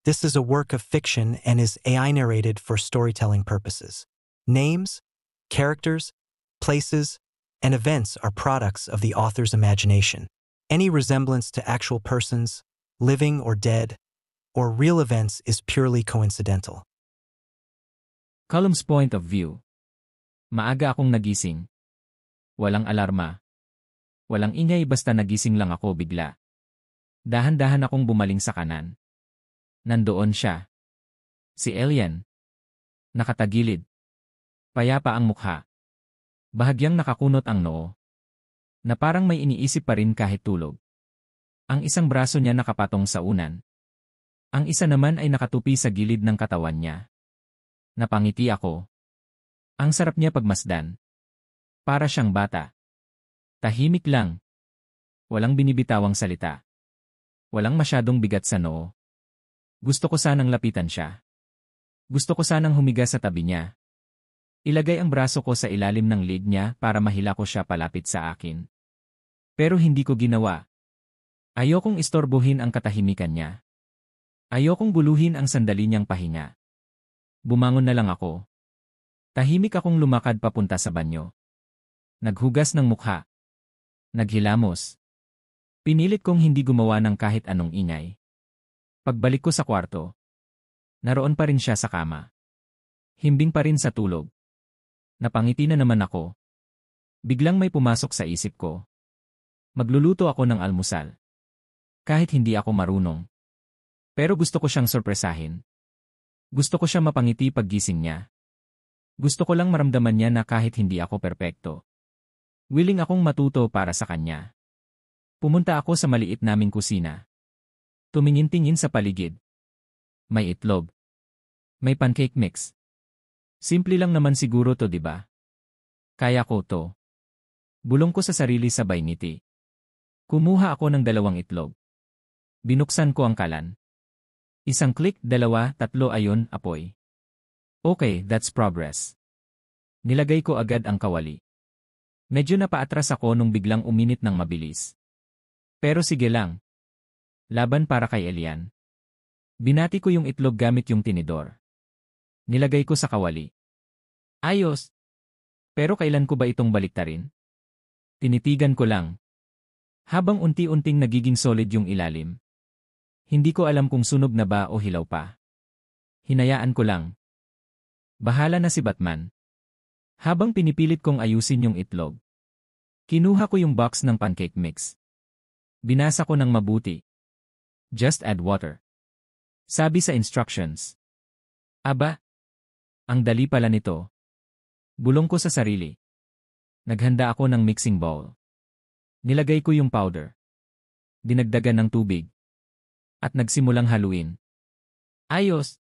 This is a work of fiction and is AI narrated for storytelling purposes. Names, characters, places, and events are products of the author's imagination. Any resemblance to actual persons, living or dead, or real events is purely coincidental. Callum's point of view. Maaga akong nagising. Walang alarma. Walang ingay basta nagising lang ako bigla. Dahan-dahan akong bumaling sa kanan. Nandoon siya. Si Elian. Nakatagilid. Payapa ang mukha. Bahagyang nakakunot ang noo. Na parang may iniisip pa rin kahit tulog. Ang isang braso niya nakapatong sa unan. Ang isa naman ay nakatupi sa gilid ng katawan niya. Napangiti ako. Ang sarap niya pagmasdan. Para siyang bata. Tahimik lang. Walang binibitawang salita. Walang masyadong bigat sa noo. Gusto ko sanang lapitan siya. Gusto ko sanang humiga sa tabi niya. Ilagay ang braso ko sa ilalim ng leg niya para mahila ko siya palapit sa akin. Pero hindi ko ginawa. Ayokong istorbohin ang katahimikan niya. Ayokong guluhin ang sandali niyang pahinga. Bumangon na lang ako. Tahimik akong lumakad papunta sa banyo. Naghugas ng mukha. Naghilamos. Pinilit kong hindi gumawa ng kahit anong ingay. Pagbalik ko sa kwarto, naroon pa rin siya sa kama. Himbing pa rin sa tulog. Napangiti na naman ako. Biglang may pumasok sa isip ko. Magluluto ako ng almusal. Kahit hindi ako marunong. Pero gusto ko siyang sorpresahin. Gusto ko siya mapangiti paggising niya. Gusto ko lang maramdaman niya na kahit hindi ako perpekto. Willing akong matuto para sa kanya. Pumunta ako sa maliit naming kusina. Tumingin-tingin sa paligid. May itlog. May pancake mix. Simple lang naman siguro to, di ba? Kaya ko to. Bulong ko sa sarili sabay ngiti. Kumuha ako ng 2 itlog. Binuksan ko ang kalan. Isang click, 2, 3 ayon, apoy. Okay, that's progress. Nilagay ko agad ang kawali. Medyo napaatras ako nung biglang uminit ng mabilis. Pero sige lang. Laban para kay Elian. Binati ko yung itlog gamit yung tinidor. Nilagay ko sa kawali. Ayos. Pero kailan ko ba itong baliktarin? Tinitigan ko lang. Habang unti-unting nagiging solid yung ilalim. Hindi ko alam kung sunog na ba o hilaw pa. Hinayaan ko lang. Bahala na si Batman. Habang pinipilit kong ayusin yung itlog. Kinuha ko yung box ng pancake mix. Binasa ko ng mabuti. Just add water. Sabi sa instructions. Aba, ang dali pala nito. Bulong ko sa sarili. Naghanda ako ng mixing bowl. Nilagay ko yung powder. Dinagdagan ng tubig. At nagsimulang haluin. Ayos!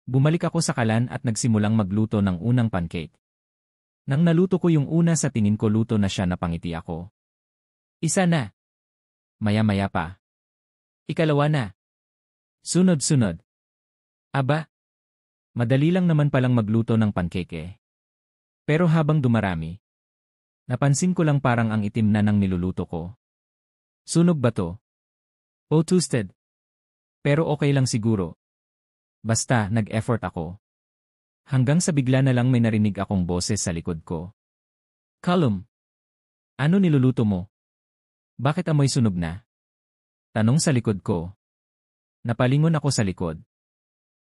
Bumalik ako sa kalan at nagsimulang magluto ng unang pancake. Nang naluto ko yung una sa tingin ko luto na siya, napangiti ako. Isa na. Maya-maya pa. Ikalawa na. Sunod-sunod. Aba, madali lang naman palang magluto ng pancake eh. Pero habang dumarami, napansin ko lang parang ang itim na ng niluluto ko. Sunog ba to? O toasted? Pero okay lang siguro. Basta, nag-effort ako. Hanggang sa bigla na lang may narinig akong boses sa likod ko. Callum, ano niluluto mo? Bakit amoy sunog na? Tanong sa likod ko. Napalingon ako sa likod.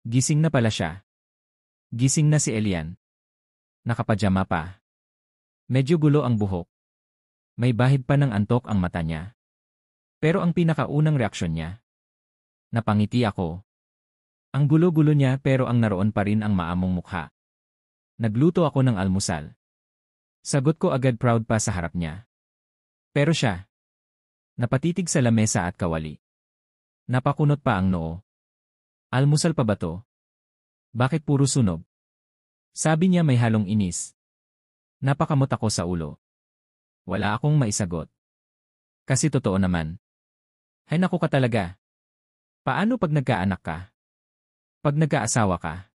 Gising na pala siya. Gising na si Elian. Nakapajama pa. Medyo gulo ang buhok. May bahid pa ng antok ang mata niya. Pero ang pinakaunang reaksyon niya. Napangiti ako. Ang gulo-gulo niya pero ang naroon pa rin ang maamong mukha. Nagluto ako ng almusal. Sagot ko agad, proud pa sa harap niya. Pero siya. Napatitig sa lamesa at kawali. Napakunot pa ang noo. Almusal pa ba to? Bakit puro sunog? Sabi niya may halong inis. Napakamot ako sa ulo. Wala akong maisagot. Kasi totoo naman. Hay naku ka talaga. Paano pag nagkaanak ka? Pag nagkaasawa ka?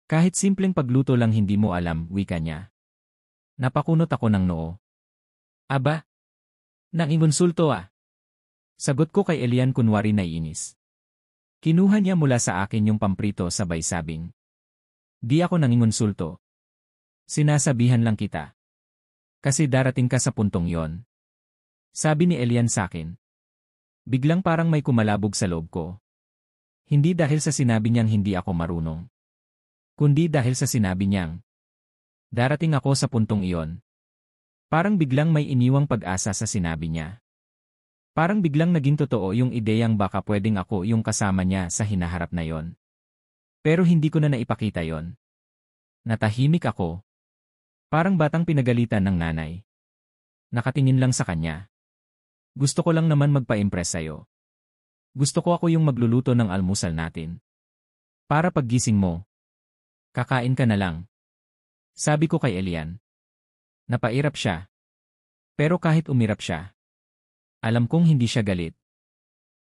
Kahit simpleng pagluto lang hindi mo alam, wika niya. Napakunot ako ng noo. Aba? Nang ingonsulto ah. Sagot ko kay Elian kunwari naiinis. Kinuha niya mula sa akin yung pamprito sabay sabing. Di ako nangingonsulto. Sinasabihan lang kita. Kasi darating ka sa puntong yon. Sabi ni Elian sa akin. Biglang parang may kumalabog sa loob ko. Hindi dahil sa sinabi niyang hindi ako marunong. Kundi dahil sa sinabi niyang, darating ako sa puntong iyon. Parang biglang may iniwang pag-asa sa sinabi niya. Parang biglang naging totoo yung ideyang baka pwedeng ako yung kasama niya sa hinaharap na yon. Pero hindi ko na naipakita yon. Natahimik ako. Parang batang pinagalitan ng nanay. Nakatingin lang sa kanya. Gusto ko lang naman magpa-impress sa'yo. Gusto ko ako yung magluluto ng almusal natin. Para paggising mo, kakain ka na lang. Sabi ko kay Elian. Napairap siya. Pero kahit umirap siya, alam kong hindi siya galit.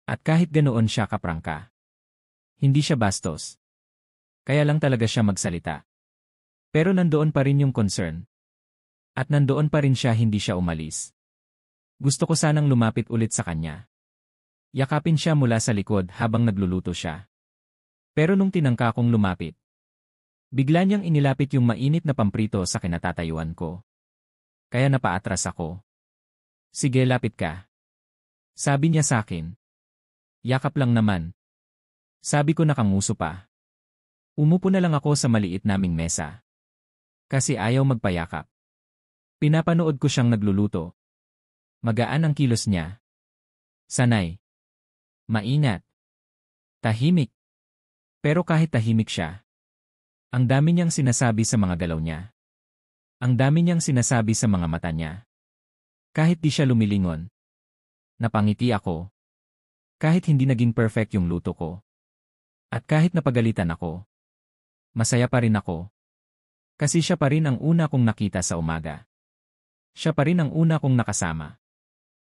At kahit ganoon siya kaprangka, hindi siya bastos. Kaya lang talaga siya magsalita. Pero nandoon pa rin yung concern. At nandoon pa rin siya, hindi siya umalis. Gusto ko sanang lumapit ulit sa kanya. Yakapin siya mula sa likod habang nagluluto siya. Pero nung tinangka kong lumapit, bigla niyang inilapit yung mainit na pamprito sa kinatatayuan ko. Kaya napaatras ako. Sige, lapit ka. Sabi niya sa akin. Yakap lang naman. Sabi ko, nakanguso pa. Umupo na lang ako sa maliit naming mesa. Kasi ayaw magpayakap. Pinapanood ko siyang nagluluto. Magaan ang kilos niya. Sanay. Mainat. Tahimik. Pero kahit tahimik siya, ang dami niyang sinasabi sa mga galaw niya. Ang dami niyang sinasabi sa mga mata niya. Kahit di siya lumilingon. Napangiti ako. Kahit hindi naging perfect yung luto ko. At kahit napagalitan ako, masaya pa rin ako. Kasi siya pa rin ang una kong nakita sa umaga. Siya pa rin ang una kong nakasama.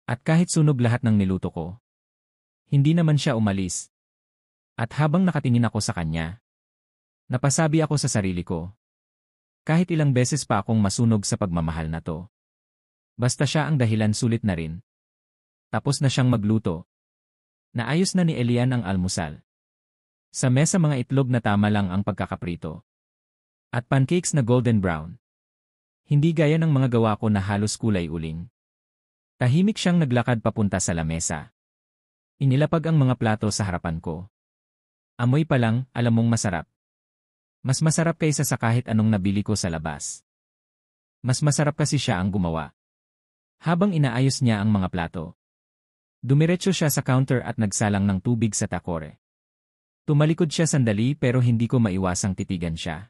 At kahit sunog lahat ng niluto ko, hindi naman siya umalis. At habang nakatingin ako sa kanya, napasabi ako sa sarili ko. Kahit ilang beses pa akong masunog sa pagmamahal na to. Basta siya ang dahilan, sulit na rin. Tapos na siyang magluto. Naayos na ni Elian ang almusal. Sa mesa mga itlog na tama lang ang pagkakaprito. At pancakes na golden brown. Hindi gaya ng mga gawa ko na halos kulay uling. Tahimik siyang naglakad papunta sa lamesa. Inilapag ang mga plato sa harapan ko. Amoy pa lang, alam mong masarap. Mas masarap kaysa sa kahit anong nabili ko sa labas. Mas masarap kasi siya ang gumawa. Habang inaayos niya ang mga plato, dumiretso siya sa counter at nagsalang ng tubig sa takore. Tumalikod siya sandali pero hindi ko maiwasang titigan siya.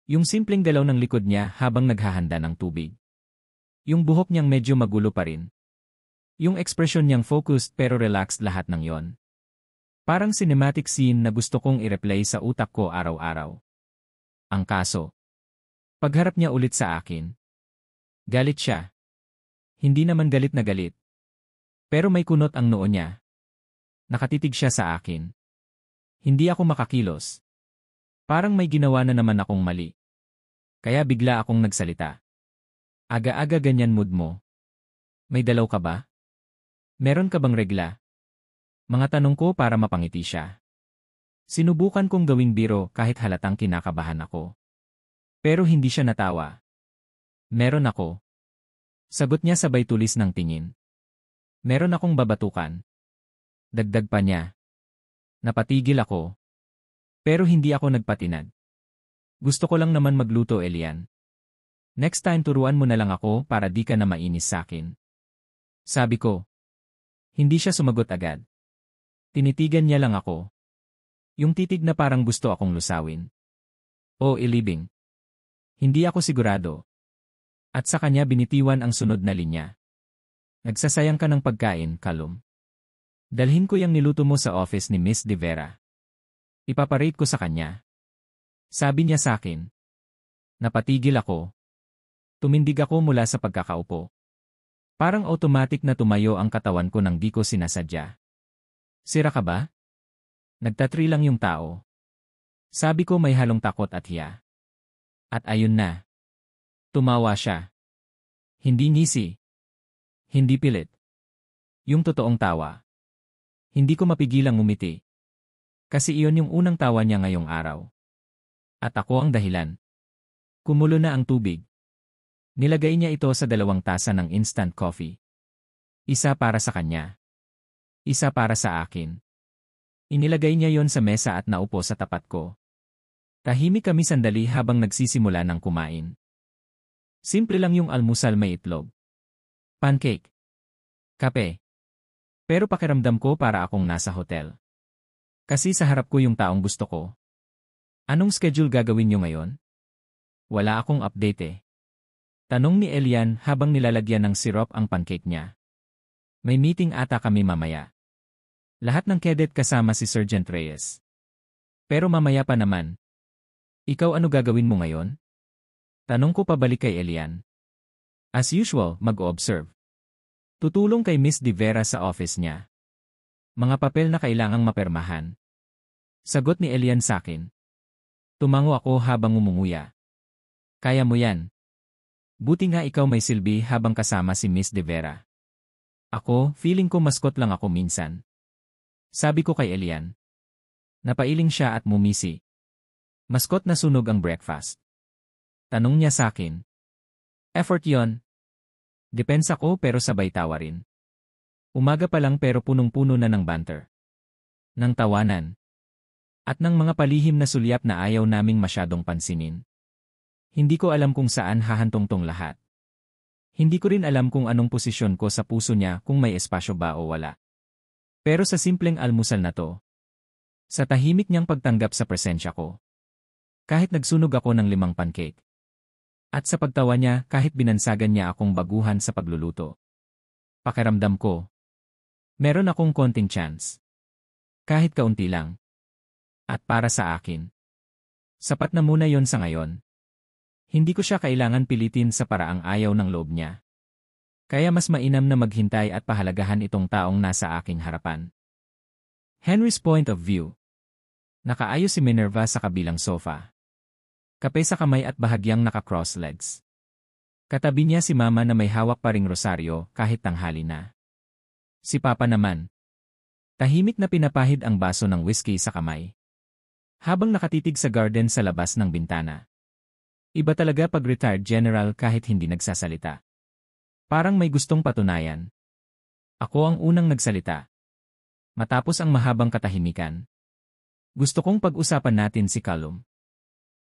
Yung simpleng galaw ng likod niya habang naghahanda ng tubig. Yung buhok niyang medyo magulo pa rin. Yung ekspresyon niyang focused pero relaxed, lahat ng yon. Parang cinematic scene na gusto kong i-replay sa utak ko araw-araw. Ang kaso, pagharap niya ulit sa akin, galit siya. Hindi naman galit na galit. Pero may kunot ang noo niya. Nakatitig siya sa akin. Hindi ako makakilos. Parang may ginawa na naman akong mali. Kaya bigla akong nagsalita. Aga-aga ganyan mood mo. May dalaw ka ba? Meron ka bang regla? Mga tanong ko para mapangiti siya. Sinubukan kong gawing biro kahit halatang kinakabahan ako. Pero hindi siya natawa. Meron ako. Sagot niya sabay tulis ng tingin. Meron akong babatukan. Dagdag pa niya. Napatigil ako. Pero hindi ako nagpatinag. Gusto ko lang naman magluto, Elian. Next time turuan mo na lang ako para di ka na mainis sa akin. Sabi ko. Hindi siya sumagot agad. Tinitigan niya lang ako. Yung titig na parang gusto akong lusawin. O ilibing. Hindi ako sigurado. At sa kanya binitiwan ang sunod na linya. Nagsasayang ka ng pagkain, Calum. Dalhin ko yung niluto mo sa office ni Miss De Vera. Ipaparate ko sa kanya. Sabi niya sa akin. Napatigil ako. Tumindig ako mula sa pagkakaupo. Parang automatic na tumayo ang katawan ko nang di ko sinasadya. Sira ka ba? Nagtatri lang yung tao. Sabi ko, may halong takot at hiya. At ayun na. Tumawa siya. Hindi ngisi. Hindi pilit. Yung totoong tawa. Hindi ko mapigilang ngumiti. Kasi iyon yung unang tawa niya ngayong araw. At ako ang dahilan. Kumulo na ang tubig. Nilagay niya ito sa 2 tasa ng instant coffee. Isa para sa kanya. Isa para sa akin. Inilagay niya yon sa mesa at naupo sa tapat ko. Tahimik kami sandali habang nagsisimula ng kumain. Simple lang yung almusal, may itlog, pancake, kape. Pero pakiramdam ko para akong nasa hotel. Kasi sa harap ko yung taong gusto ko. Anong schedule gagawin niyo ngayon? Wala akong update eh. Tanong ni Elian habang nilalagyan ng syrup ang pancake niya. May meeting ata kami mamaya. Lahat ng cadet kasama si Sergeant Reyes. Pero mamaya pa naman. Ikaw, ano gagawin mo ngayon? Tanong ko pabalik kay Elian. As usual, mag-observe. Tutulong kay Miss De Vera sa office niya. Mga papel na kailangang mapermahan. Sagot ni Elian sakin. Tumango ako habang umunguya. Kaya mo yan. Buti nga ikaw may silbi habang kasama si Miss De Vera. Ako, feeling ko maskot lang ako minsan. Sabi ko kay Elian. Napailing siya at mumisi. Maskot na sunog ang breakfast. Tanong niya sakin. Effort yon. Depensa ko pero sabay tawa rin. Umaga pa lang pero punong-puno na ng banter. Ng tawanan. At ng mga palihim na sulyap na ayaw naming masyadong pansinin. Hindi ko alam kung saan hahantong tong lahat. Hindi ko rin alam kung anong posisyon ko sa puso niya, kung may espasyo ba o wala. Pero sa simpleng almusal na to, sa tahimik niyang pagtanggap sa presensya ko, kahit nagsunog ako ng 5 pancake, at sa pagtawa niya kahit binansagan niya akong baguhan sa pagluluto, pakiramdam ko, meron akong konting chance. Kahit kaunti lang. At para sa akin, sapat na muna yon sa ngayon. Hindi ko siya kailangan pilitin sa paraang ayaw ng loob niya. Kaya mas mainam na maghintay at pahalagahan itong taong nasa aking harapan. Henry's point of view. Nakaayos si Minerva sa kabilang sofa. Kape sa kamay at bahagyang naka-cross legs. Katabi niya si Mama na may hawak pa ring rosaryo kahit tanghali na. Si Papa naman, tahimik na pinapahid ang baso ng whiskey sa kamay. Habang nakatitig sa garden sa labas ng bintana. Iba talaga pag retired general kahit hindi nagsasalita. Parang may gustong patunayan. Ako ang unang nagsalita. Matapos ang mahabang katahimikan. Gusto kong pag-usapan natin si Callum.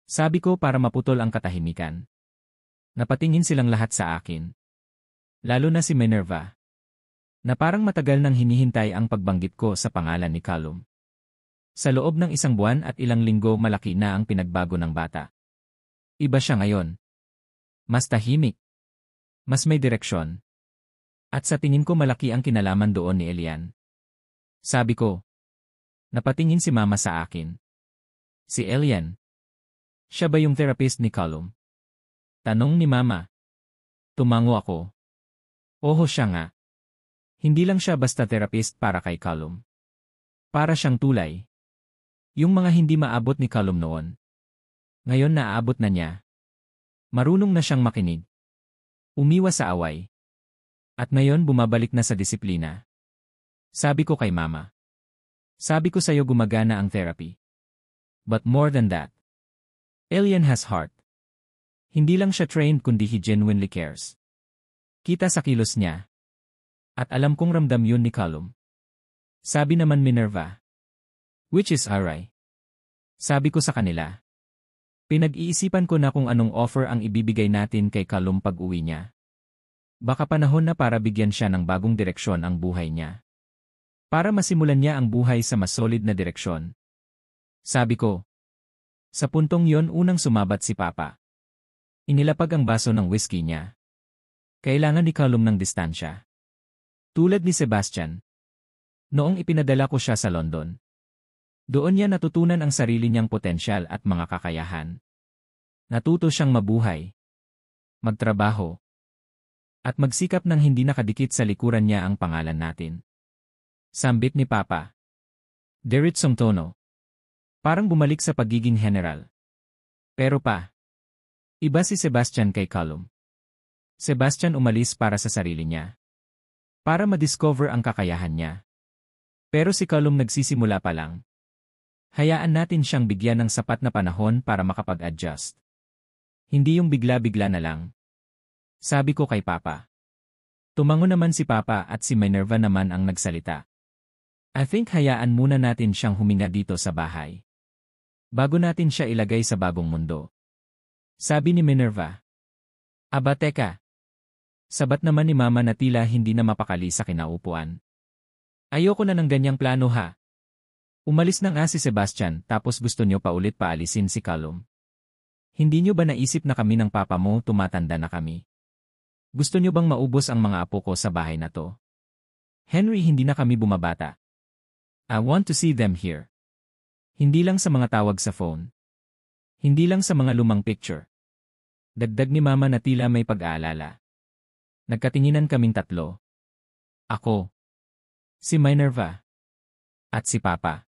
Sabi ko para maputol ang katahimikan. Napatingin silang lahat sa akin. Lalo na si Minerva. Na parang matagal nang hinihintay ang pagbanggit ko sa pangalan ni Callum. Sa loob ng 1 buwan at ilang linggo malaki na ang pinagbago ng bata. Iba siya ngayon. Mas tahimik. Mas may direksyon. At sa tingin ko malaki ang kinalaman doon ni Elian. Sabi ko. Napatingin si Mama sa akin. Si Elian. Siya ba yung therapist ni Callum? Tanong ni Mama. Tumango ako. Oho, siya nga. Hindi lang siya basta therapist para kay Callum. Para siyang tulay. Yung mga hindi maabot ni Callum noon. Ngayon naaabot na niya. Marunong na siyang makinig. Umiwas sa away. At ngayon bumabalik na sa disiplina. Sabi ko kay Mama. Sabi ko sa'yo gumagana ang therapy. But more than that. Elian has heart. Hindi lang siya trained kundi he genuinely cares. Kita sa kilos niya. At alam kong ramdam yun ni Callum. Sabi naman Minerva. Which is alright. Sabi ko sa kanila. Pinag-iisipan ko na kung anong offer ang ibibigay natin kay Callum pag-uwi niya. Baka panahon na para bigyan siya ng bagong direksyon ang buhay niya. Para masimulan niya ang buhay sa mas solid na direksyon. Sabi ko. Sa puntong yon unang sumabat si Papa. Inilapag ang baso ng whiskey niya. Kailangan ni Callum ng distansya. Tulad ni Sebastian. Noong ipinadala ko siya sa London. Doon niya natutunan ang sarili niyang potensyal at mga kakayahan. Natuto siyang mabuhay. Magtrabaho. At magsikap ng hindi nakadikit sa likuran niya ang pangalan natin. Sambit ni Papa. Diretsong tono. Parang bumalik sa pagiging general. Pero pa. Iba si Sebastian kay Callum. Sebastian umalis para sa sarili niya. Para ma-discover ang kakayahan niya. Pero si Callum nagsisimula pa lang. Hayaan natin siyang bigyan ng sapat na panahon para makapag-adjust. Hindi yung bigla-bigla na lang. Sabi ko kay Papa. Tumango naman si Papa at si Minerva naman ang nagsalita. I think hayaan muna natin siyang huminga dito sa bahay. Bago natin siya ilagay sa bagong mundo. Sabi ni Minerva. Aba teka. Sabat naman ni Mama na tila hindi na mapakali sa kinaupuan. Ayoko na ng ganyang plano ha. Umalis na nga si Sebastian tapos gusto niyo pa ulit paalisin si Callum. Hindi niyo ba naisip na kami ng papa mo tumatanda na kami? Gusto niyo bang maubos ang mga apo ko sa bahay na to? Henry, hindi na kami bumabata. I want to see them here. Hindi lang sa mga tawag sa phone. Hindi lang sa mga lumang picture. Dagdag ni Mama na tila may pag-aalala. Nagkatinginan kaming tatlo. Ako. Si Minerva. At si Papa.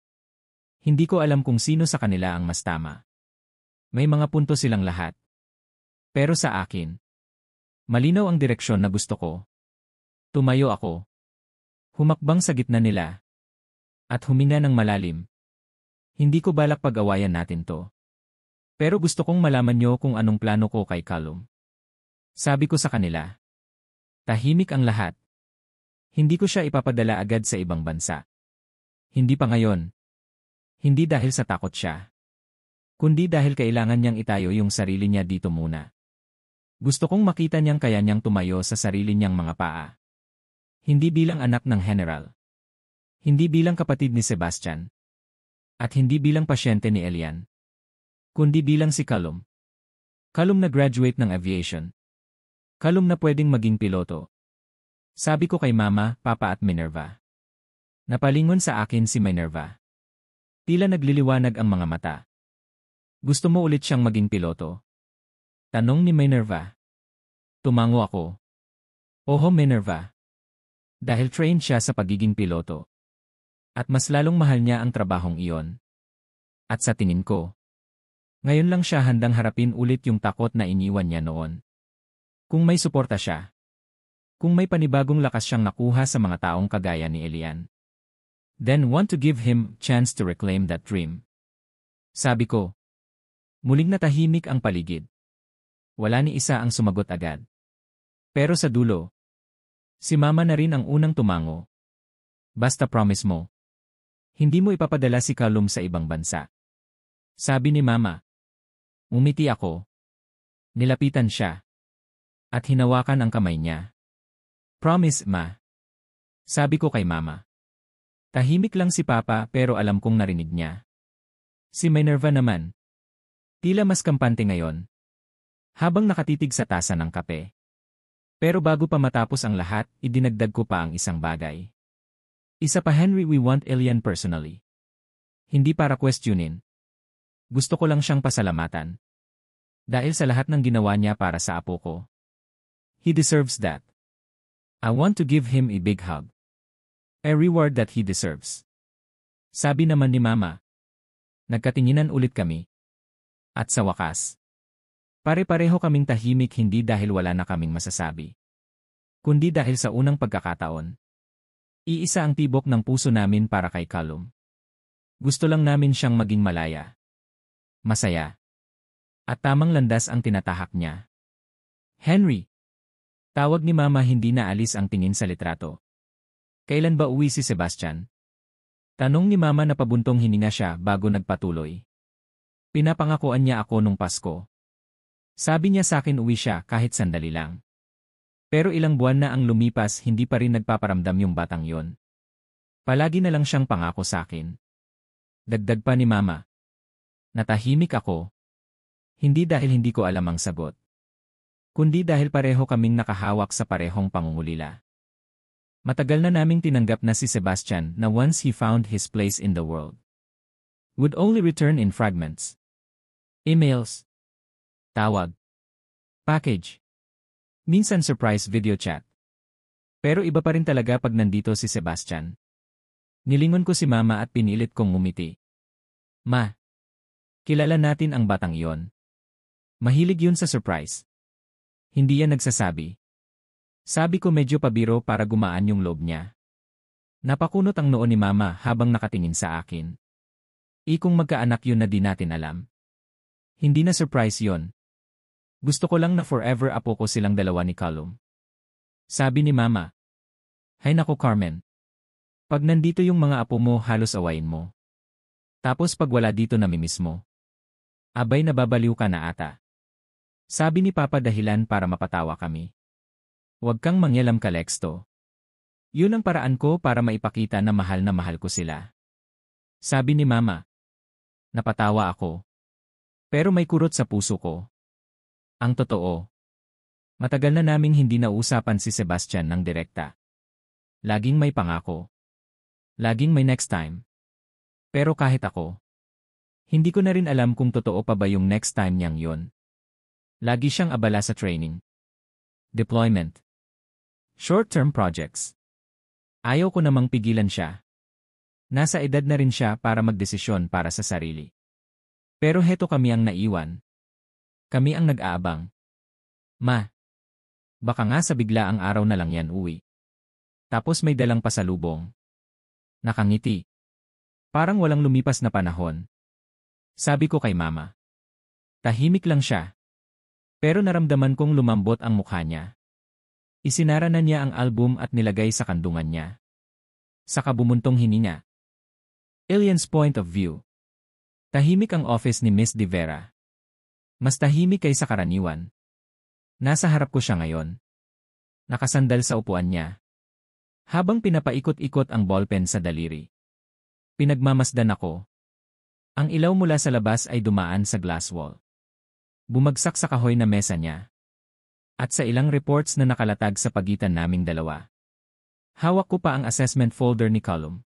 Hindi ko alam kung sino sa kanila ang mas tama. May mga punto silang lahat. Pero sa akin, malinaw ang direksyon na gusto ko. Tumayo ako. Humakbang sa gitna nila. At huminga ng malalim. Hindi ko balak pag-awayan natin to. Pero gusto kong malaman nyo kung anong plano ko kay Callum. Sabi ko sa kanila. Tahimik ang lahat. Hindi ko siya ipapadala agad sa ibang bansa. Hindi pa ngayon. Hindi dahil sa takot siya. Kundi dahil kailangan niyang itayo yung sarili niya dito muna. Gusto kong makita niyang kaya niyang tumayo sa sarili niyang mga paa. Hindi bilang anak ng general. Hindi bilang kapatid ni Sebastian. At hindi bilang pasyente ni Elian. Kundi bilang si Callum. Callum na graduate ng aviation. Callum na pwedeng maging piloto. Sabi ko kay Mama, Papa at Minerva. Napalingon sa akin si Minerva. Tila nagliliwanag ang mga mata. Gusto mo ulit siyang maging piloto? Tanong ni Minerva. Tumango ako. Oho Minerva. Dahil trained siya sa pagiging piloto. At mas lalong mahal niya ang trabahong iyon. At sa tingin ko, ngayon lang siya handang harapin ulit yung takot na iniwan niya noon. Kung may suporta siya. Kung may panibagong lakas siyang nakuha sa mga taong kagaya ni Elian. Then want to give him chance to reclaim that dream. Sabi ko. Muling natahimik ang paligid. Wala ni isa ang sumagot agad. Pero sa dulo, si Mama na rin ang unang tumango. Basta promise mo. Hindi mo ipapadala si Callum sa ibang bansa. Sabi ni Mama. Umiti ako. Nilapitan siya. At hinawakan ang kamay niya. Promise, Ma. Sabi ko kay Mama. Tahimik lang si Papa pero alam kong narinig niya. Si Minerva naman. Tila mas kampante ngayon. Habang nakatitig sa tasa ng kape. Pero bago pa matapos ang lahat, idinagdag ko pa ang isang bagay. Isa pa Henry, we want Elian personally. Hindi para questionin. Gusto ko lang siyang pasalamatan. Dahil sa lahat ng ginawa niya para sa apo ko. He deserves that. I want to give him a big hug. A reward that he deserves. Sabi naman ni Mama. Nagkatinginan ulit kami. At sa wakas, pare-pareho kaming tahimik hindi dahil wala na kaming masasabi. Kundi dahil sa unang pagkakataon. Iisa ang tibok ng puso namin para kay Callum. Gusto lang namin siyang maging malaya. Masaya. At tamang landas ang tinatahak niya. Henry. Tawag ni Mama hindi na alis ang tingin sa litrato. Kailan ba uwi si Sebastian? Tanong ni Mama na pabuntong hininga siya bago nagpatuloy. Pinapangakuan niya ako nung Pasko. Sabi niya sa akin uwi siya kahit sandali lang. Pero ilang buwan na ang lumipas hindi pa rin nagpaparamdam yung batang yon. Palagi na lang siyang pangako sa akin. Dagdag pa ni Mama. Natahimik ako. Hindi dahil hindi ko alam ang sagot. Kundi dahil pareho kaming nakahawak sa parehong pangungulila. Matagal na naming tinanggap na si Sebastian na once he found his place in the world, would only return in fragments. Emails. Tawag. Package. Minsan surprise video chat. Pero iba pa rin talaga pag nandito si Sebastian. Nilingon ko si Mama at pinilit kong ngumiti. Ma. Kilala natin ang batang iyon. Mahilig yun sa surprise. Hindi yan nagsasabi. Sabi ko medyo pabiro para gumaan yung loob niya. Napakunot ang noo ni Mama habang nakatingin sa akin. Kung magkaanak yun na di natin alam. Hindi na surprise yon. Gusto ko lang na forever apo ko silang dalawa ni Callum. Sabi ni Mama. Hay naku Carmen. Pag nandito yung mga apo mo halos awayin mo. Tapos pag wala dito namimiss mo. Abay nababaliw ka na ata. Sabi ni Papa dahilan para mapatawa kami. Huwag kang mangyalam Calexto. Yun ang paraan ko para maipakita na mahal ko sila. Sabi ni Mama. Napatawa ako. Pero may kurot sa puso ko. Ang totoo. Matagal na naming hindi nauusapan si Sebastian ng direkta. Laging may pangako. Laging may next time. Pero kahit ako, hindi ko na rin alam kung totoo pa ba yung next time niyang yon. Lagi siyang abala sa training. Deployment. Short-term projects. Ayaw ko namang pigilan siya. Nasa edad na rin siya para magdesisyon para sa sarili. Pero heto kami ang naiwan. Kami ang nag-aabang. Ma. Baka nga sa bigla ang araw na lang yan uwi. Tapos may dalang pasalubong. Nakangiti. Parang walang lumipas na panahon. Sabi ko kay Mama. Tahimik lang siya. Pero naramdaman kong lumambot ang mukha niya. Isinara na niya ang album at nilagay sa kandungan niya. Saka bumuntong hininga. Alien's point of view. Tahimik ang office ni Miss De Vera. Mas tahimik kaysa karaniwan. Nasa harap ko siya ngayon. Nakasandal sa upuan niya. Habang pinapaikot-ikot ang ballpen sa daliri. Pinagmamasdan ako. Ang ilaw mula sa labas ay dumaan sa glass wall. Bumagsak sa kahoy na mesa niya. At sa ilang reports na nakalatag sa pagitan naming dalawa. Hawak ko pa ang assessment folder ni Callum.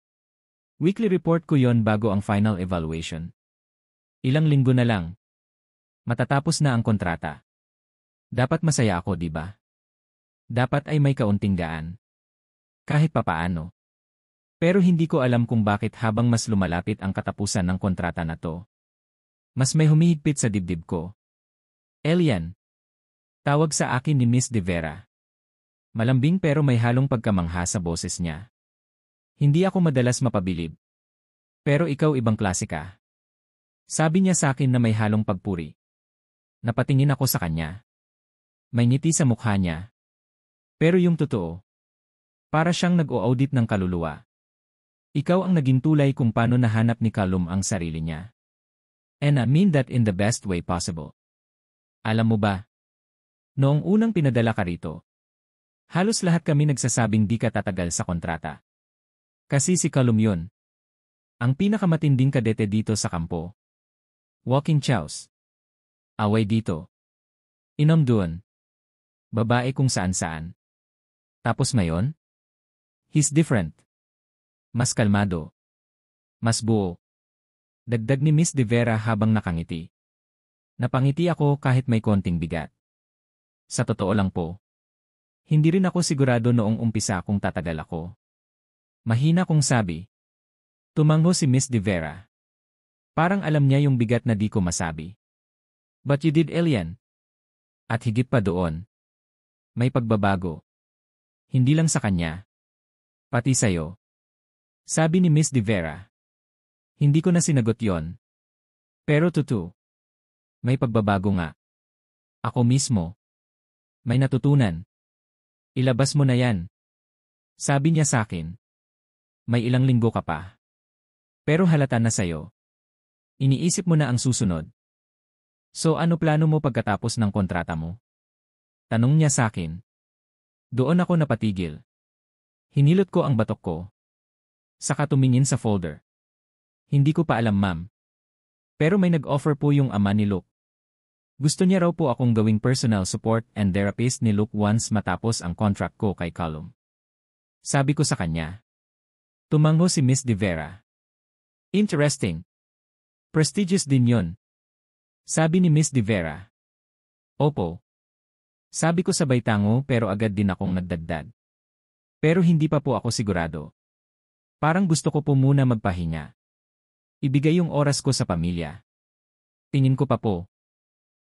Weekly report ko yon bago ang final evaluation. Ilang linggo na lang. Matatapos na ang kontrata. Dapat masaya ako, di ba? Dapat ay may kaunting gaan. Kahit papaano. Pero hindi ko alam kung bakit habang mas lumalapit ang katapusan ng kontrata na to. Mas may humihigpit sa dibdib ko. Elian. Tawag sa akin ni Miss De Vera. Malambing pero may halong pagkamangha sa boses niya. Hindi ako madalas mapabilib. Pero ikaw ibang klase ka. Sabi niya sa akin na may halong pagpuri. Napatingin ako sa kanya. May ngiti sa mukha niya. Pero yung totoo. Para siyang nag-o-audit ng kaluluwa. Ikaw ang naging tulay kung paano nahanap ni Callum ang sarili niya. And I mean that in the best way possible. Alam mo ba? Noong unang pinadala ka rito, halos lahat kami nagsasabing di ka tatagal sa kontrata. Kasi si Callum yun. Ang pinakamatinding kadete dito sa kampo. Walking chows. Away dito. Inom doon. Babae kung saan-saan. Tapos ngayon? He's different. Mas kalmado. Mas buo. Dagdag ni Miss De Vera habang nakangiti. Napangiti ako kahit may konting bigat. Sa totoo lang po. Hindi rin ako sigurado noong umpisa kung tatagal ako. Mahina kong sabi. Tumango si Miss De Vera. Parang alam niya yung bigat na di ko masabi. But you did, Elian. At higit pa doon. May pagbabago. Hindi lang sa kanya. Pati sa'yo. Sabi ni Miss De Vera. Hindi ko na sinagot yon. Pero totoo. May pagbabago nga. Ako mismo. May natutunan. Ilabas mo na yan. Sabi niya sa akin. May ilang linggo ka pa. Pero halata na sa'yo. Iniisip mo na ang susunod. So ano plano mo pagkatapos ng kontrata mo? Tanong niya sa akin. Doon ako napatigil. Hinilot ko ang batok ko. Saka tumingin sa folder. Hindi ko pa alam, ma'am. Pero may nag-offer po yung ama ni Luke. Gusto niya raw po akong gawing personal support and therapist ni Luke once matapos ang contract ko kay Callum. Sabi ko sa kanya. Tumango si Miss De Vera. Interesting. Prestigious din yon. Sabi ni Miss De Vera. Opo. Sabi ko sabay tango pero agad din akong nagdagdag. Pero hindi pa po ako sigurado. Parang gusto ko po muna magpahinga. Ibigay yung oras ko sa pamilya. Tingin ko pa po.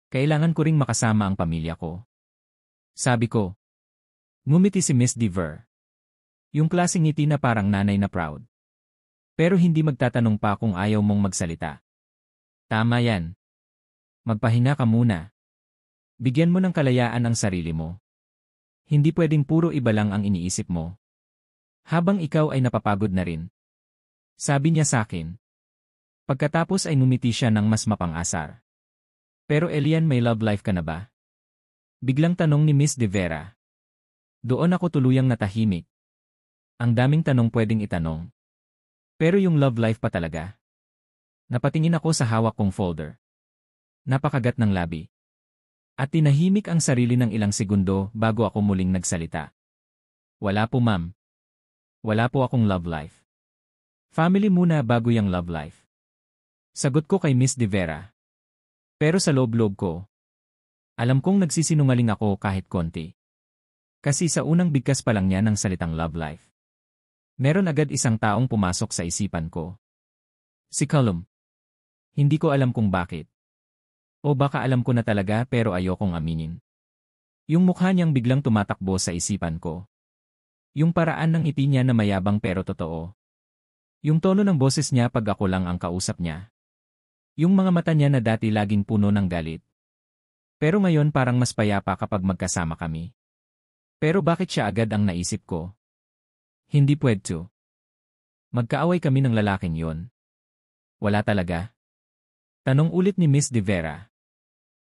Kailangan ko ring makasama ang pamilya ko. Sabi ko. Ngumiti si Miss De Vera. Yung klaseng ngiti na parang nanay na proud. Pero hindi magtatanong pa kung ayaw mong magsalita. Tama yan. Magpahinga ka muna. Bigyan mo ng kalayaan ang sarili mo. Hindi pwedeng puro iba lang ang iniisip mo. Habang ikaw ay napapagod na rin. Sabi niya sa akin. Pagkatapos ay ngumiti siya ng mas mapang-asar. Pero Elian, may love life ka na ba? Biglang tanong ni Miss De Vera. Doon ako tuluyang natahimik. Ang daming tanong pwedeng itanong. Pero yung love life pa talaga. Napatingin ako sa hawak kong folder. Napakagat ng labi. At tinahimik ang sarili ng ilang segundo bago ako muling nagsalita. Wala po ma'am. Wala po akong love life. Family muna bago yung love life. Sagot ko kay Miss De Vera. Pero sa loob-loob ko, alam kong nagsisinungaling ako kahit konti. Kasi sa unang bigkas pa lang niya ng salitang love life. Meron agad isang taong pumasok sa isipan ko. Si Callum. Hindi ko alam kung bakit. O baka alam ko na talaga pero ayokong aminin. Yung mukha niyang biglang tumatakbo sa isipan ko. Yung paraan ng ngiti niya na mayabang pero totoo. Yung tono ng boses niya pag ako lang ang kausap niya. Yung mga mata niya na dati laging puno ng galit. Pero ngayon parang mas payapa kapag magkasama kami. Pero bakit siya agad ang naisip ko? Hindi pwede. Magkaaway kami ng lalaking yon. Wala talaga. Tanong ulit ni Miss De Vera.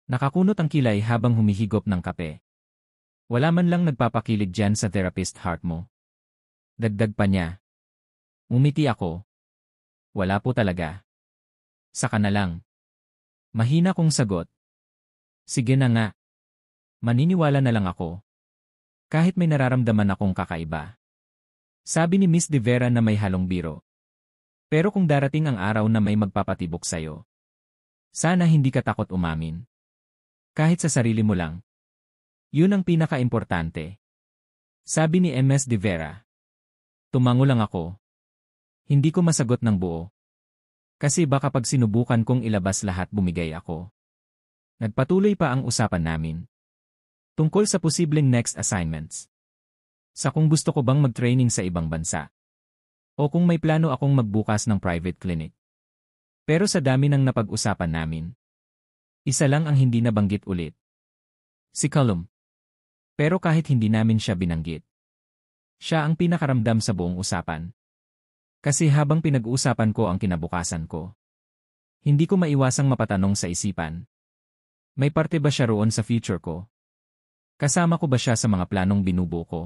Nakakunot ang kilay habang humihigop ng kape. Wala man lang nagpapakilig dyan sa therapist heart mo. Dagdag pa niya. Umiti ako. Wala po talaga. Saka na lang. Mahina kong sagot. Sige na nga. Maniniwala na lang ako. Kahit may nararamdaman akong kakaiba. Sabi ni Miss De Vera na may halong biro. Pero kung darating ang araw na may magpapatibok sa'yo, sana hindi ka takot umamin. Kahit sa sarili mo lang. Yun ang pinaka-importante. Sabi ni Ms. De Vera. Tumango lang ako. Hindi ko masagot ng buo. Kasi baka pag sinubukan kong ilabas lahat bumigay ako. Nagpatuloy pa ang usapan namin. Tungkol sa posibleng next assignments. Sa kung gusto ko bang mag-training sa ibang bansa. O kung may plano akong magbukas ng private clinic. Pero sa dami ng napag-usapan namin, isa lang ang hindi nabanggit ulit. Si Callum. Pero kahit hindi namin siya binanggit, siya ang pinakaramdam sa buong usapan. Kasi habang pinag-uusapan ko ang kinabukasan ko, hindi ko maiwasang mapatanong sa isipan. May parte ba siya roon sa future ko? Kasama ko ba siya sa mga planong binubuo ko?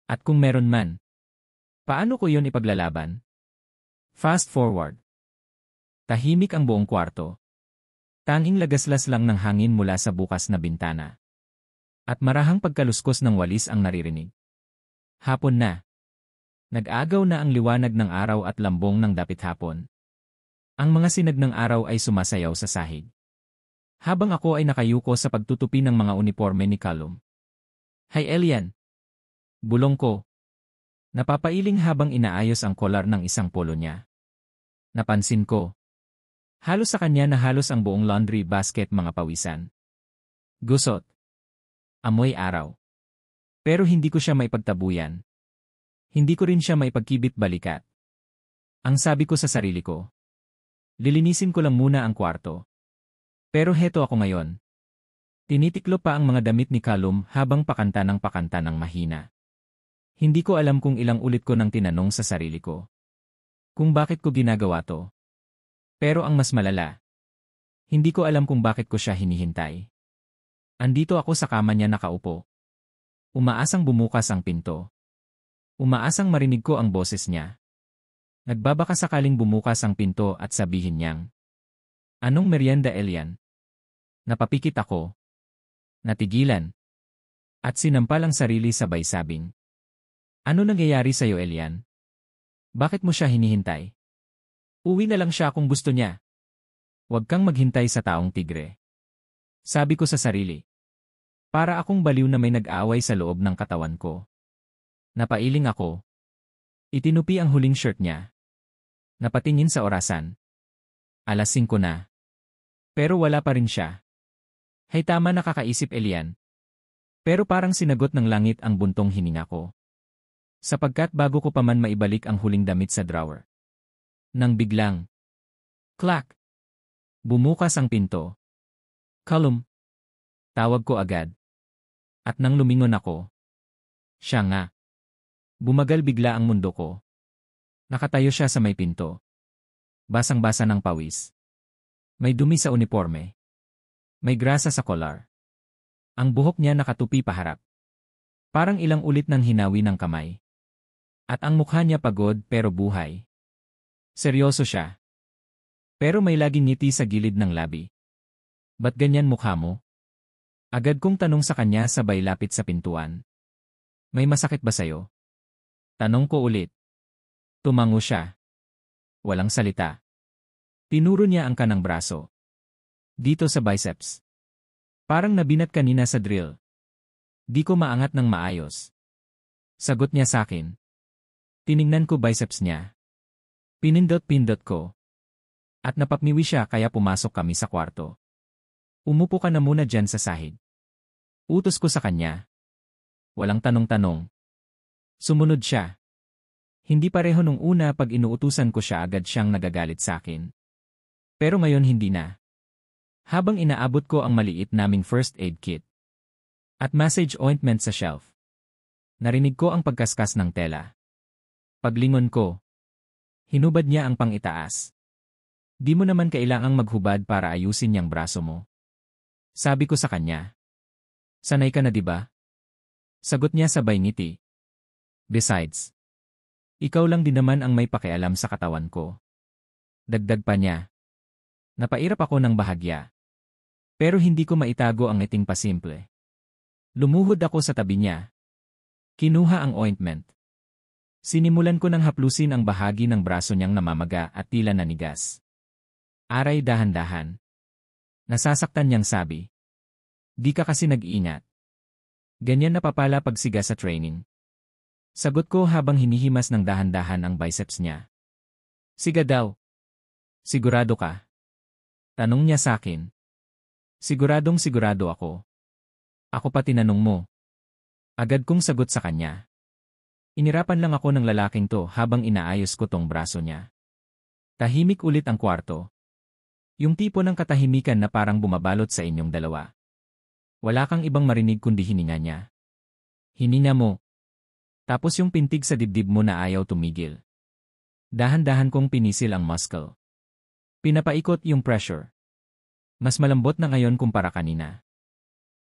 At kung meron man, paano ko yon ipaglalaban? Fast forward. Tahimik ang buong kwarto. Tanging lagaslas lang ng hangin mula sa bukas na bintana. At marahang pagkaluskos ng walis ang naririnig. Hapon na. Nag-agaw na ang liwanag ng araw at lambong ng dapit hapon. Ang mga sinag ng araw ay sumasayaw sa sahig. Habang ako ay nakayuko sa pagtutupi ng mga uniforme ni Callum. Hi Elian. Bulong ko. Napapailing habang inaayos ang kolar ng isang polo niya. Napansin ko. Halos sa kanya na halos ang buong laundry basket mga pawisan. Gusot. Amoy araw. Pero hindi ko siya maipagtabuyan. Hindi ko rin siya maipagkibit balikat. Ang sabi ko sa sarili ko. Lilinisin ko lang muna ang kwarto. Pero heto ako ngayon. Tinitiklo pa ang mga damit ni Callum habang pakanta ng mahina. Hindi ko alam kung ilang ulit ko nang tinanong sa sarili ko. Kung bakit ko ginagawa to. Pero ang mas malala. Hindi ko alam kung bakit ko siya hinihintay. Andito ako sa kama niya nakaupo. Umaasang bumukas ang pinto. Umaasang marinig ko ang boses niya. Nagbabaka sakaling bumukas ang pinto at sabihin niyang, "Anong merienda, Elian?" Napapikit ako. Natigilan. At sinampal ang sarili sabay sabing, "Ano nangyayari sa'yo, Elian? Bakit mo siya hinihintay? Uwi na lang siya kung gusto niya. Huwag kang maghintay sa taong tigre." Sabi ko sa sarili. Para akong baliw na may nag-aaway sa loob ng katawan ko. Napailing ako. Itinupi ang huling shirt niya. Napatingin sa orasan. 5:00 na. Pero wala pa rin siya. Hay tama nakakaisip Elian. Pero parang sinagot ng langit ang buntong hininga ko. Sapagkat bago ko pa man maibalik ang huling damit sa drawer. Nang biglang, clack! Bumukas ang pinto. Callum. Tawag ko agad. At nang lumingon ako, siya nga. Bumagal bigla ang mundo ko. Nakatayo siya sa may pinto. Basang-basa ng pawis. May dumi sa uniforme. May grasa sa kolar. Ang buhok niya nakatupi paharap. Parang ilang ulit ng hinawi ng kamay. At ang mukha niya pagod pero buhay. Seryoso siya. Pero may laging ngiti sa gilid ng labi. Ba't ganyan mukha mo? Agad kong tanong sa kanya sabay lapit sa pintuan. May masakit ba sayo? Tanong ko ulit. Tumango siya. Walang salita. Tinuro niya ang kanang braso. Dito sa biceps. Parang nabinat kanina sa drill. Di ko maangat ng maayos. Sagot niya sakin. Tiningnan ko biceps niya. Pinindot-pindot ko. At napapniwi siya kaya pumasok kami sa kwarto. Umupo ka na muna dyan sa sahig. Utos ko sa kanya. Walang tanong-tanong. Sumunod siya. Hindi pareho nung una pag inuutusan ko siya agad siyang nagagalit sa akin. Pero ngayon hindi na. Habang inaabot ko ang maliit naming first aid kit. At massage ointment sa shelf. Narinig ko ang pagkaskas ng tela. Paglingon ko. Hinubad niya ang pang-itaas. Di mo naman kailangang maghubad para ayusin niyang braso mo. Sabi ko sa kanya. Sanay ka na diba? Sagot niya sabay ngiti. Besides, ikaw lang din naman ang may pakialam sa katawan ko. Dagdag pa niya. Napairap ako ng bahagya. Pero hindi ko maitago ang ngiting pasimple. Lumuhod ako sa tabi niya. Kinuha ang ointment. Sinimulan ko ng haplusin ang bahagi ng braso niyang namamaga at tila nanigas. Aray dahan-dahan. Nasasaktan niyang sabi. Di ka kasi nag-iingat. Ganyan napapala pagsiga sa training. Sagot ko habang hinihimas ng dahan-dahan ang biceps niya. Siga daw. Sigurado ka? Tanong niya sakin. Siguradong sigurado ako. Ako pa tinanong mo. Agad kong sagot sa kanya. Inirapan lang ako ng lalaking to habang inaayos ko tong braso niya. Tahimik ulit ang kwarto. Yung tipo ng katahimikan na parang bumabalot sa inyong dalawa. Wala kang ibang marinig kundi hininga niya. Hininga mo. Tapos yung pintig sa dibdib mo na ayaw tumigil. Dahan-dahan kong pinisil ang muscle. Pinapaikot yung pressure. Mas malambot na ngayon kumpara kanina.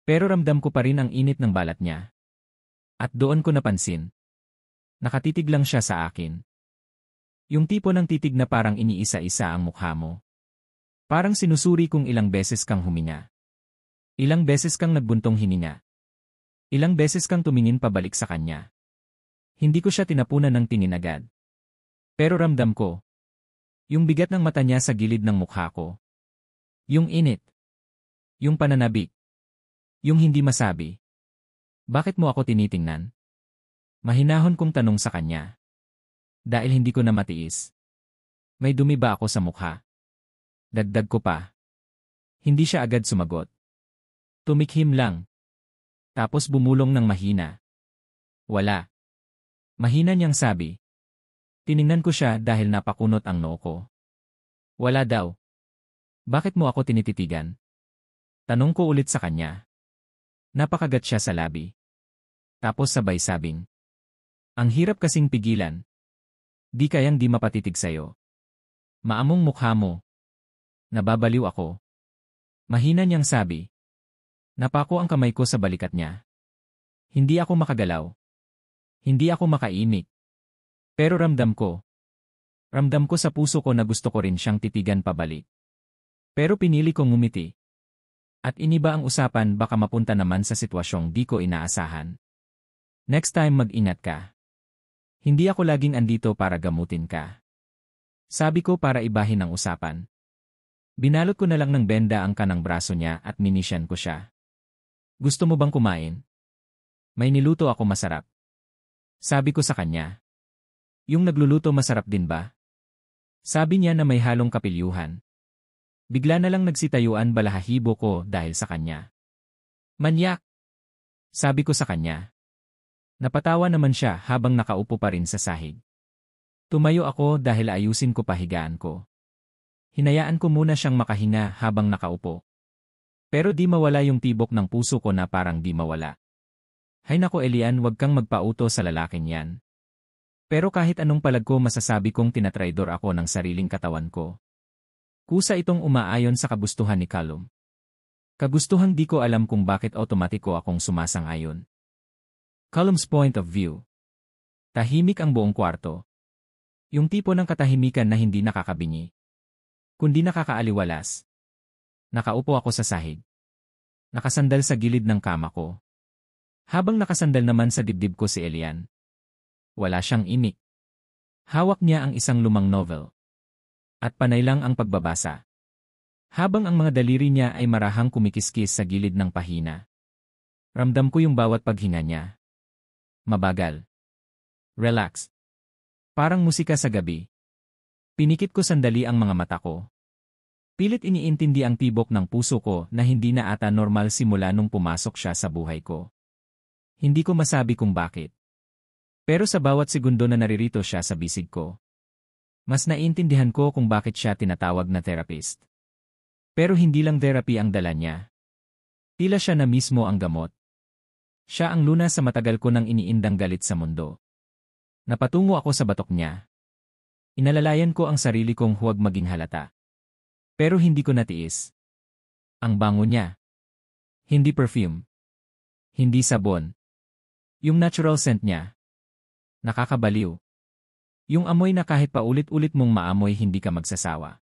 Pero ramdam ko pa rin ang init ng balat niya. At doon ko napansin. Nakatitig lang siya sa akin. Yung tipo ng titig na parang iniisa-isa ang mukha mo. Parang sinusuri kung ilang beses kang huminga. Ilang beses kang nagbuntong hininga. Ilang beses kang tumingin pabalik sa kanya. Hindi ko siya tinapunan ng tingin agad. Pero ramdam ko. Yung bigat ng mata niya sa gilid ng mukha ko. Yung init. Yung pananabik. Yung hindi masabi. Bakit mo ako tinitingnan? Mahinahon kong tanong sa kanya. Dahil hindi ko na matiis. May dumi ba ako sa mukha? Dagdag ko pa. Hindi siya agad sumagot. Tumikhim lang. Tapos bumulong ng mahina. Wala. Mahina niyang sabi. Tiningnan ko siya dahil napakunot ang noo ko. Wala daw. Bakit mo ako tinititigan? Tanong ko ulit sa kanya. Napakagat siya sa labi. Tapos sabay sabing. Ang hirap kasing pigilan. Di kayang di mapatitig sayo. Maamong mukha mo. Nababaliw ako. Mahina niyang sabi. Napako ang kamay ko sa balikat niya. Hindi ako makagalaw. Hindi ako makaimik. Pero ramdam ko. Ramdam ko sa puso ko na gusto ko rin siyang titigan pabalik. Pero pinili kong ngumiti. At iniba ang usapan baka mapunta naman sa sitwasyong di ko inaasahan. Next time mag-ingat ka. Hindi ako laging andito para gamutin ka. Sabi ko para ibahin ang usapan. Binalot ko na lang ng benda ang kanang braso niya at minisyan ko siya. Gusto mo bang kumain? May niluto ako masarap. Sabi ko sa kanya. Yung nagluluto masarap din ba? Sabi niya na may halong kapilyuhan. Bigla na lang nagsitayuan balahahibo ko dahil sa kanya. Manyak! Sabi ko sa kanya. Napatawa naman siya habang nakaupo pa rin sa sahig. Tumayo ako dahil ayusin ko pahigaan ko. Hinayaan ko muna siyang makahinga habang nakaupo. Pero di mawala yung tibok ng puso ko na parang di mawala. Hay nako Elian, wag kang magpauto sa lalaking yan. Pero kahit anong palag ko masasabi kong tinatraidor ako ng sariling katawan ko. Kusa itong umaayon sa kagustuhan ni Callum. Kagustuhang di ko alam kung bakit automatiko akong sumasang-ayon. Callum's point of view. Tahimik ang buong kwarto. Yung tipo ng katahimikan na hindi nakakabingi. Kundi nakakaaliwalas. Nakaupo ako sa sahig. Nakasandal sa gilid ng kama ko. Habang nakasandal naman sa dibdib ko si Elian. Wala siyang imik. Hawak niya ang isang lumang novel. At panay lang ang pagbabasa. Habang ang mga daliri niya ay marahang kumikiskis sa gilid ng pahina. Ramdam ko yung bawat paghinga niya. Mabagal. Relax. Parang musika sa gabi. Pinikit ko sandali ang mga mata ko. Pilit iniintindi ang tibok ng puso ko na hindi na ata normal simula nung pumasok siya sa buhay ko. Hindi ko masabi kung bakit. Pero sa bawat segundo na naririto siya sa bisig ko, mas naiintindihan ko kung bakit siya tinatawag na therapist. Pero hindi lang therapy ang dala niya. Tila siya na mismo ang gamot. Siya ang lunas sa matagal ko nang iniindang galit sa mundo. Napatungo ako sa batok niya. Inalalayan ko ang sarili kong huwag maging halata. Pero hindi ko natiis. Ang bango niya. Hindi perfume. Hindi sabon. Yung natural scent niya. Nakakabaliw. Yung amoy na kahit paulit-ulit mong maamoy hindi ka magsasawa.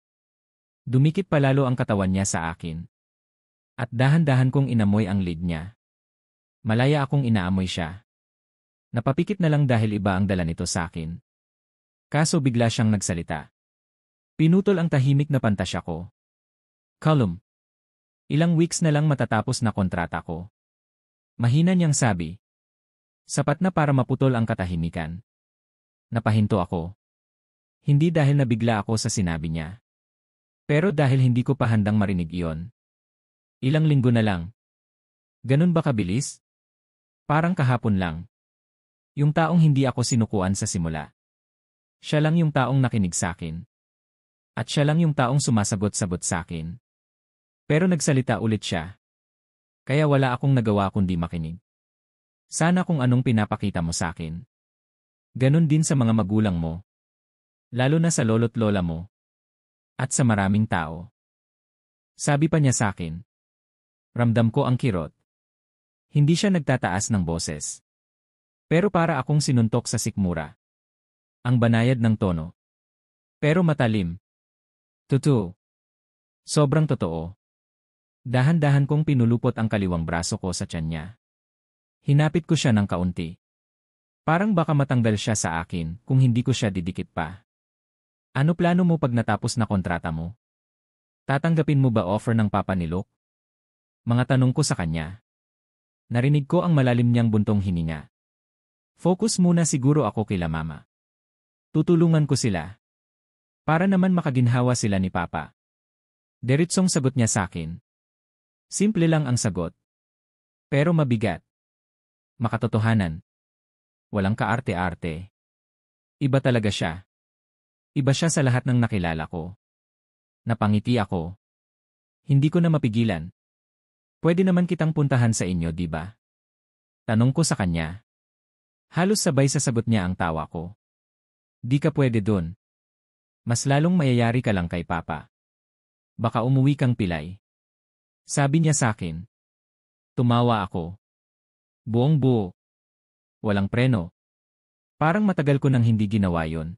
Dumikit palalo ang katawan niya sa akin. At dahan-dahan kong inamoy ang lid niya. Malaya akong inaamoy siya. Napapikit na lang dahil iba ang dala nito sa akin. Kaso bigla siyang nagsalita. Pinutol ang tahimik na pantasya ko. Callum. Ilang weeks na lang matatapos na kontrata ko. Mahina niyang sabi. Sapat na para maputol ang katahimikan. Napahinto ako. Hindi dahil nabigla ako sa sinabi niya. Pero dahil hindi ko pa handang marinig iyon. Ilang linggo na lang. Ganun ba kabilis? Parang kahapon lang. Yung taong hindi ako sinukuan sa simula. Siya lang yung taong nakinig sa akin. At siya lang yung taong sumasagot-sagot sa akin. Pero nagsalita ulit siya. Kaya wala akong nagawa kundi makinig. Sana kung anong pinapakita mo sa akin. Ganun din sa mga magulang mo. Lalo na sa lolo't lola mo. At sa maraming tao. Sabi pa niya sa akin. Ramdam ko ang kirot. Hindi siya nagtataas ng boses. Pero para akong sinuntok sa sikmura. Ang banayad ng tono. Pero matalim. Totoo. Sobrang totoo. Dahan-dahan kong pinulupot ang kaliwang braso ko sa tiyan niya. Hinapit ko siya ng kaunti. Parang baka matanggal siya sa akin kung hindi ko siya didikit pa. Ano plano mo pag natapos na kontrata mo? Tatanggapin mo ba offer ng papa ni Luke? Mga tanong ko sa kanya. Narinig ko ang malalim niyang buntong hininga. Focus muna siguro ako kila mama. Tutulungan ko sila. Para naman makaginhawa sila ni papa. Diretsong sagot niya sa akin. Simple lang ang sagot. Pero mabigat. Makatotohanan. Walang kaarte-arte. Iba talaga siya. Iba siya sa lahat ng nakilala ko. Napangiti ako. Hindi ko na mapigilan. Pwede naman kitang puntahan sa inyo, di ba? Tanong ko sa kanya. Halos sabay sa sagot niya ang tawa ko. Di ka pwede dun. Mas lalong mayayari ka lang kay papa. Baka umuwi kang pilay. Sabi niya sa akin. Tumawa ako. Buong buo. Walang preno. Parang matagal ko nang hindi ginawa yon.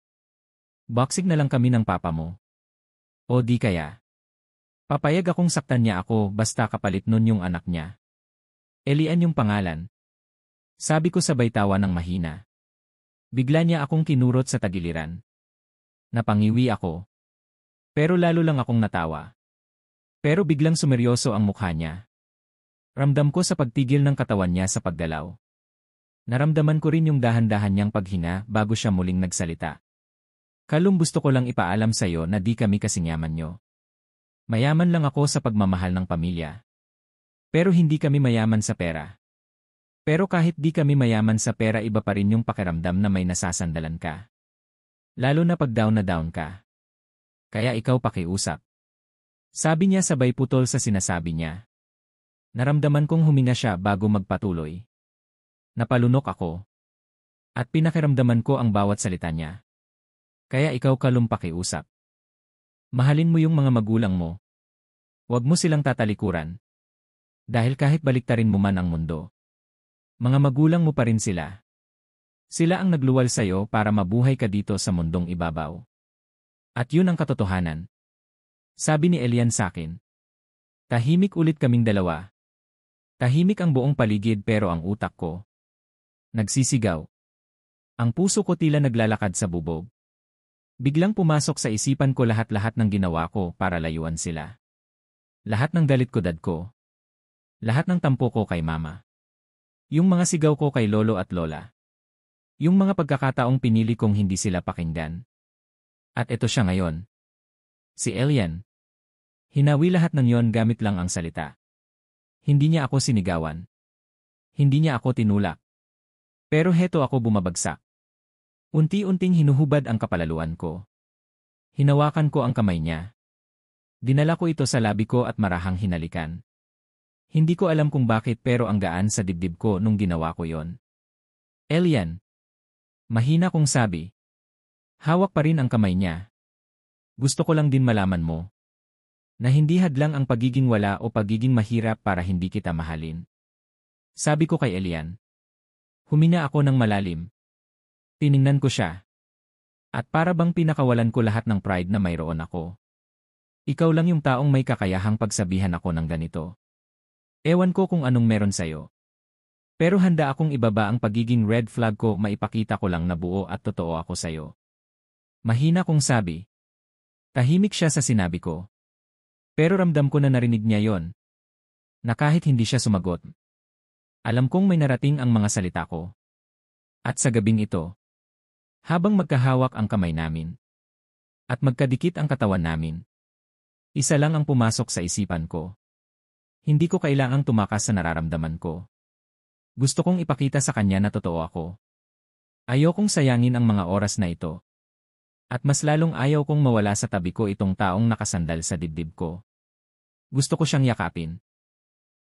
Boxing na lang kami ng papa mo. O di kaya. Papayag akong saktan niya ako basta kapalit nun yung anak niya. Elian yung pangalan. Sabi ko sabay tawa ng mahina. Bigla niya akong kinurot sa tagiliran. Napangiwi ako. Pero lalo lang akong natawa. Pero biglang sumeryoso ang mukha niya. Ramdam ko sa pagtigil ng katawan niya sa paggalaw. Naramdaman ko rin yung dahan-dahan niyang paghinga bago siya muling nagsalita. Callum, gusto ko lang ipaalam sa'yo na di kami kasing yaman nyo. Mayaman lang ako sa pagmamahal ng pamilya. Pero hindi kami mayaman sa pera. Pero kahit di kami mayaman sa pera, iba pa rin yung pakiramdam na may nasasandalan ka. Lalo na pag down na down ka. Kaya ikaw pakiusap. Sabi niya sabay putol sa sinasabi niya. Naramdaman kong huminga siya bago magpatuloy. Napalunok ako. At pinakiramdaman ko ang bawat salita niya. Kaya ikaw Calum pakiusap. Mahalin mo yung mga magulang mo. Huwag mo silang tatalikuran. Dahil kahit baliktarin mo man ang mundo, mga magulang mo pa rin sila. Sila ang nagluwal sa'yo para mabuhay ka dito sa mundong ibabaw. At yun ang katotohanan. Sabi ni Elian sa'kin. Tahimik ulit kaming dalawa. Tahimik ang buong paligid pero ang utak ko nagsisigaw. Ang puso ko tila naglalakad sa bubog. Biglang pumasok sa isipan ko lahat-lahat ng ginawa ko para layuan sila. Lahat ng dalit ko dad ko. Lahat ng tampo ko kay mama. Yung mga sigaw ko kay lolo at lola. Yung mga pagkakataong pinili kong hindi sila pakinggan. At ito siya ngayon. Si Elian. Hinawi lahat ng yon gamit lang ang salita. Hindi niya ako sinigawan. Hindi niya ako tinulak. Pero heto ako bumabagsak. Unti-unting hinuhubad ang kapalaluan ko. Hinawakan ko ang kamay niya. Dinala ko ito sa labi ko at marahang hinalikan. Hindi ko alam kung bakit pero ang gaan sa dibdib ko nung ginawa ko yon. Elian. Mahina kong sabi. Hawak pa rin ang kamay niya. Gusto ko lang din malaman mo na hindi hadlang ang pagiging wala o pagiging mahirap para hindi kita mahalin. Sabi ko kay Elian. Humina ako ng malalim. Tiningnan ko siya. At para bang pinakawalan ko lahat ng pride na mayroon ako. Ikaw lang yung taong may kakayahang pagsabihan ako ng ganito. Ewan ko kung anong meron sa'yo. Pero handa akong ibaba ang pagiging red flag ko maipakita ko lang na buo at totoo ako sa'yo. Mahina kong sabi. Tahimik siya sa sinabi ko. Pero ramdam ko na narinig niya yon. Na kahit hindi siya sumagot. Alam kong may narating ang mga salita ko. At sa gabing ito, habang magkahawak ang kamay namin, at magkadikit ang katawan namin, isa lang ang pumasok sa isipan ko. Hindi ko kailangang tumakas sa nararamdaman ko. Gusto kong ipakita sa kanya na totoo ako. Ayokong sayangin ang mga oras na ito. At mas lalong ayaw kong mawala sa tabi ko itong taong nakasandal sa dibdib ko. Gusto ko siyang yakapin.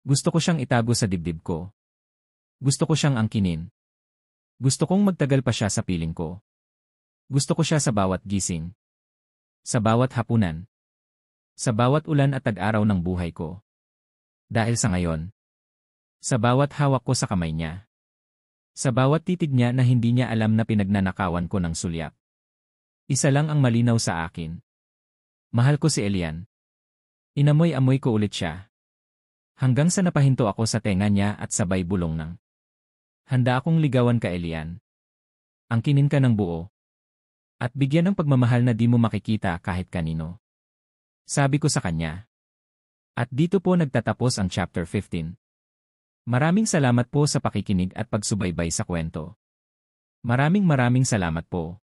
Gusto ko siyang itago sa dibdib ko. Gusto ko siyang angkinin. Gusto kong magtagal pa siya sa piling ko. Gusto ko siya sa bawat gising. Sa bawat hapunan. Sa bawat ulan at tag-araw ng buhay ko. Dahil sa ngayon. Sa bawat hawak ko sa kamay niya. Sa bawat titig niya na hindi niya alam na pinagnanakawan ko ng sulyak. Isa lang ang malinaw sa akin. Mahal ko si Elian. Inamoy-amoy ko ulit siya. Hanggang sa napahinto ako sa tenga niya at sabay bulong ng. Handa akong ligawan ka Elian. Angkinin ka ng buo. At bigyan ng pagmamahal na di mo makikita kahit kanino. Sabi ko sa kanya. At dito po nagtatapos ang chapter 15. Maraming salamat po sa pakikinig at pagsubaybay sa kwento. Maraming salamat po.